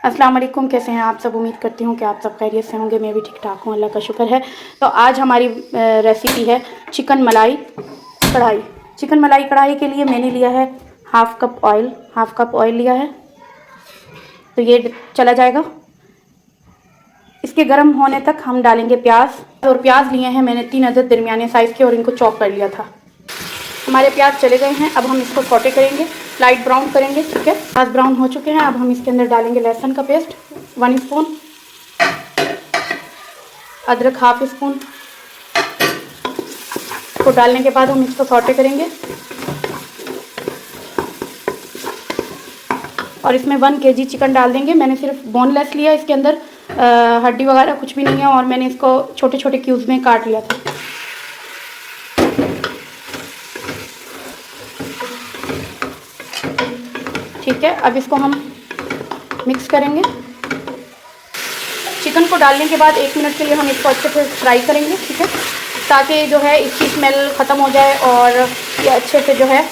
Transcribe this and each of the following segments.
अस्सलाम वालेकुम, कैसे हैं आप सब। उम्मीद करती हूँ कि आप सब खैरियत से होंगे। मैं भी ठीक ठाक हूँ, अल्लाह का शुक्र है। तो आज हमारी रेसिपी है चिकन मलाई कढ़ाई। चिकन मलाई कढ़ाई के लिए मैंने लिया है हाफ़ कप ऑयल लिया है। तो ये चला जाएगा। इसके गर्म होने तक हम डालेंगे प्याज। और प्याज लिए हैं मैंने 3 अदद दरमियाने साइज़ के, और इनको चॉप कर लिया था। हमारे प्याज चले गए हैं। अब हम इसको सौटे करेंगे, लाइट ब्राउन करेंगे। ठीक है, प्याज ब्राउन हो चुके हैं। अब हम इसके अंदर डालेंगे लहसुन का पेस्ट 1 स्पून, अदरक हाफ स्पून। को डालने के बाद हम इसको सौटे करेंगे। और इसमें 1 kg चिकन डाल देंगे। मैंने सिर्फ बोनलेस लिया, इसके अंदर हड्डी वगैरह कुछ भी नहीं है। और मैंने इसको छोटे छोटे क्यूब्स में काट लिया था। ठीक है, अब इसको हम मिक्स करेंगे। चिकन को डालने के बाद 1 मिनट के लिए हम इसको अच्छे से फ्राई करेंगे। ठीक है, ताकि जो है इसकी स्मेल ख़त्म हो जाए और ये अच्छे से जो है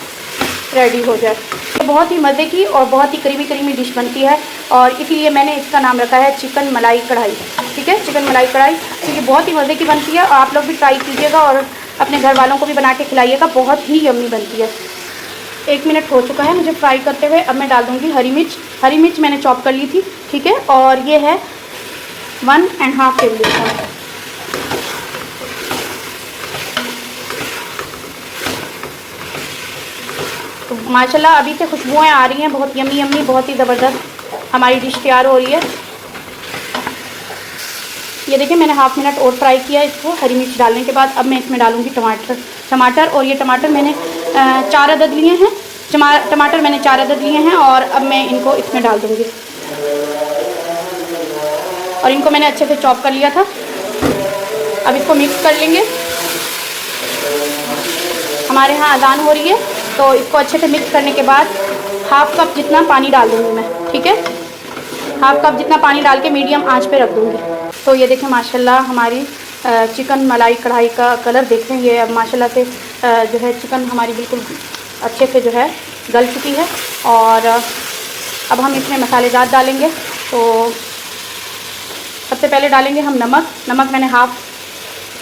रेडी हो जाए। ये बहुत ही मज़े की और बहुत ही करीमी डिश बनती है, और इसलिए मैंने इसका नाम रखा है चिकन मलाई कढ़ाई। ठीक है, चिकन मलाई कढ़ाई, क्योंकि बहुत ही मज़े की बनती है। आप लोग भी ट्राई कीजिएगा और अपने घर वालों को भी बना के खिलाइएगा, बहुत ही यम्मी बनती है। 1 मिनट हो चुका है मुझे फ्राई करते हुए। अब मैं डाल दूँगी हरी मिर्च मैंने चॉप कर ली थी। ठीक है, और ये है 1.5 टेबल स्पून। तो माशाल्लाह अभी से खुशबुएँ आ रही हैं, बहुत यम्मी, बहुत ही ज़बरदस्त हमारी डिश तैयार हो रही है। ये देखिए, मैंने 1/2 मिनट और फ्राई किया इसको हरी मिर्च डालने के बाद। अब मैं इसमें डालूँगी टमाटर। और ये टमाटर मैंने 4 अदद लिए हैं। टमाटर मैंने 4 अदद लिए हैं, और अब मैं इनको इसमें डाल दूँगी। और इनको मैंने अच्छे से चॉप कर लिया था। अब इसको मिक्स कर लेंगे। हमारे यहाँ अज़ान हो रही है, तो इसको अच्छे से मिक्स करने के बाद 1/2 कप जितना पानी डाल दूँगी मैं। ठीक है, 1/2 कप जितना पानी डाल के मीडियम आंच पे रख दूँगी। तो ये देखें माशाल्लाह हमारी चिकन मलाई कढ़ाई का कलर देख रहे हैं। ये अब माशाल्लाह से जो है चिकन हमारी बिल्कुल अच्छे से जो है गल चुकी है। और अब हम इसमें मसालेदार डालेंगे। तो सबसे पहले डालेंगे हम नमक मैंने 1/2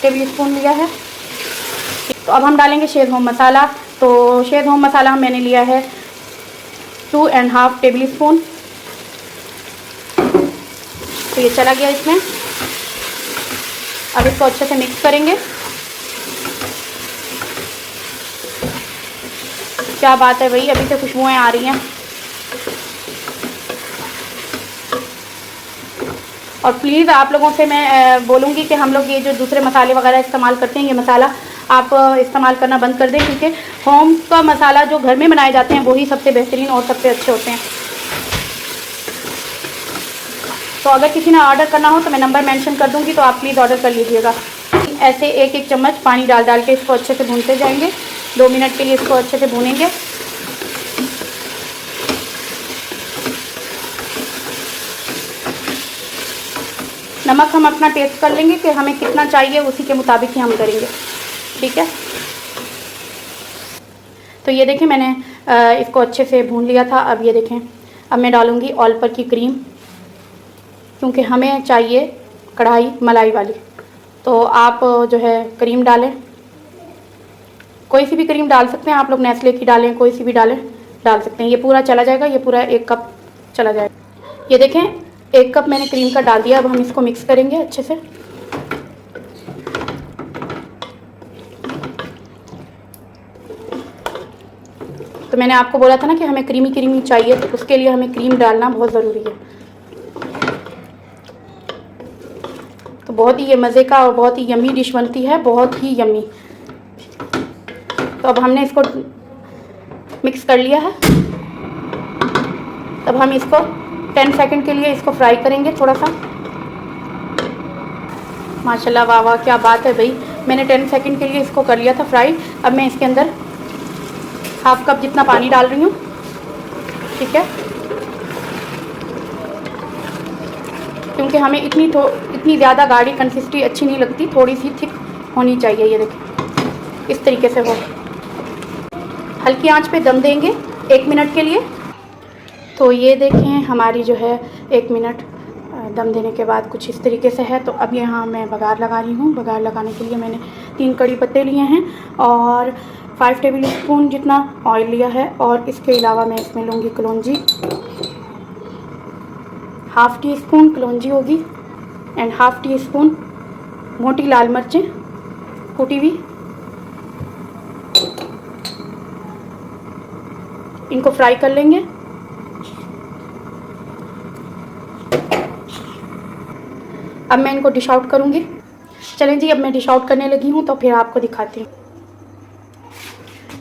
टेबल स्पून लिया है। तो अब हम डालेंगे शेज़ होम मसाला। तो शेज़ होम मसाला मैंने लिया है 2.5 टेबल स्पून। तो ये चला गया इसमें। अब इसको अच्छे से मिक्स करेंगे। क्या बात है भाई, अभी से खुशबुएँ आ रही हैं। और प्लीज़ आप लोगों से मैं बोलूँगी कि हम लोग ये जो दूसरे मसाले वगैरह इस्तेमाल करते हैं, ये मसाला आप इस्तेमाल करना बंद कर दें, क्योंकि होम का मसाला जो घर में बनाए जाते हैं वही सबसे बेहतरीन और सबसे अच्छे होते हैं। तो अगर किसी ने ऑर्डर करना हो तो मैं नंबर मेंशन कर दूँगी, तो आप प्लीज़ ऑर्डर कर लीजिएगा। ऐसे 1-1 चम्मच पानी डाल के इसको अच्छे से भूनते जाएंगे। 2 मिनट के लिए इसको अच्छे से भूनेंगे। नमक हम अपना टेस्ट कर लेंगे कि हमें कितना चाहिए, उसी के मुताबिक ही हम करेंगे। ठीक है, तो ये देखें मैंने इसको अच्छे से भून लिया था। अब ये देखें, अब मैं डालूँगी ऑल पर की क्रीम, क्योंकि हमें चाहिए कढ़ाई मलाई वाली। तो आप जो है क्रीम डालें, कोई सी भी क्रीम डाल सकते हैं आप लोग, नेस्ले की डालें, कोई सी भी डाल सकते हैं। ये पूरा चला जाएगा, ये पूरा 1 कप चला जाएगा। ये देखें 1 कप मैंने क्रीम का डाल दिया। अब हम इसको मिक्स करेंगे अच्छे से। तो मैंने आपको बोला था ना कि हमें क्रीमी चाहिए, तो उसके लिए हमें क्रीम डालना बहुत ज़रूरी है। तो बहुत ही ये मज़े का और बहुत ही यम्मी डिश बनती है, बहुत ही यम्मी। तो अब हमने इसको मिक्स कर लिया है। तब हम इसको 10 सेकंड के लिए इसको फ्राई करेंगे थोड़ा सा। माशाल्लाह, वाह वाह, क्या बात है भाई। मैंने 10 सेकंड के लिए इसको कर लिया था फ्राई। अब मैं इसके अंदर 1/2 कप जितना पानी डाल रही हूँ। ठीक है, क्योंकि हमें इतनी ज़्यादा गाढ़ी कंसिस्टेंसी अच्छी नहीं लगती, थोड़ी सी थिक होनी चाहिए। ये देखें इस तरीके से हो। हल्की आंच पे दम देंगे 1 मिनट के लिए। तो ये देखें हमारी जो है 1 मिनट दम देने के बाद कुछ इस तरीके से है। तो अब यहाँ मैं बघार लगा रही हूँ। बघार लगाने के लिए मैंने 3 कड़ी पत्ते लिए हैं और 5 टेबल स्पून जितना ऑयल लिया है। और इसके अलावा मैं इसमें लूँगी कलौंजी, ½ टी स्पून कलौंजी होगी एंड ½ टी स्पून मोटी लाल मिर्चें कुटी हुई। इनको फ्राई कर लेंगे। अब मैं इनको डिश आउट करूँगी। चलें जी, अब मैं डिश आउट करने लगी हूँ तो फिर आपको दिखाती हूँ।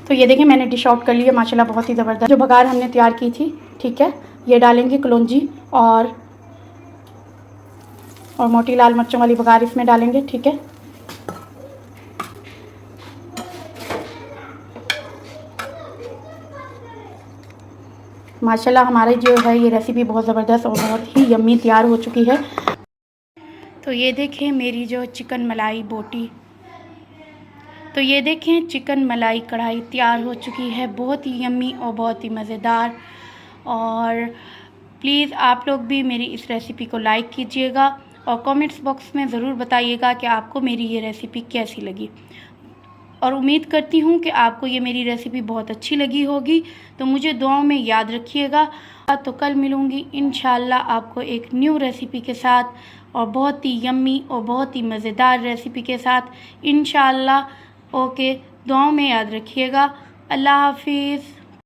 तो ये देखिए मैंने डिश आउट कर लिया माशाल्लाह, बहुत ही ज़बरदस्त। जो बघार हमने तैयार की थी, ठीक है, ये डालेंगे कलौंजी और मोटी लाल मिर्चों वाली बघार इसमें डालेंगे, ठीक है। माशाल्लाह हमारी जो है ये रेसिपी बहुत ज़बरदस्त और बहुत ही यम्मी तैयार हो चुकी है। तो ये देखें मेरी जो चिकन मलाई बोटी, तो ये देखें चिकन मलाई कढ़ाई तैयार हो चुकी है, बहुत ही यम्मी और बहुत ही मज़ेदार। और प्लीज़ आप लोग भी मेरी इस रेसिपी को लाइक कीजिएगा और कमेंट्स बॉक्स में ज़रूर बताइएगा कि आपको मेरी ये रेसिपी कैसी लगी। और उम्मीद करती हूँ कि आपको ये मेरी रेसिपी बहुत अच्छी लगी होगी। तो मुझे दुआओं में याद रखिएगा। तो कल मिलूँगी इंशाल्लाह आपको एक न्यू रेसिपी के साथ और बहुत ही यम्मी और बहुत ही मज़ेदार रेसिपी के साथ इंशाल्लाह। ओके, दुआओं में याद रखिएगा। अल्लाह हाफिज़।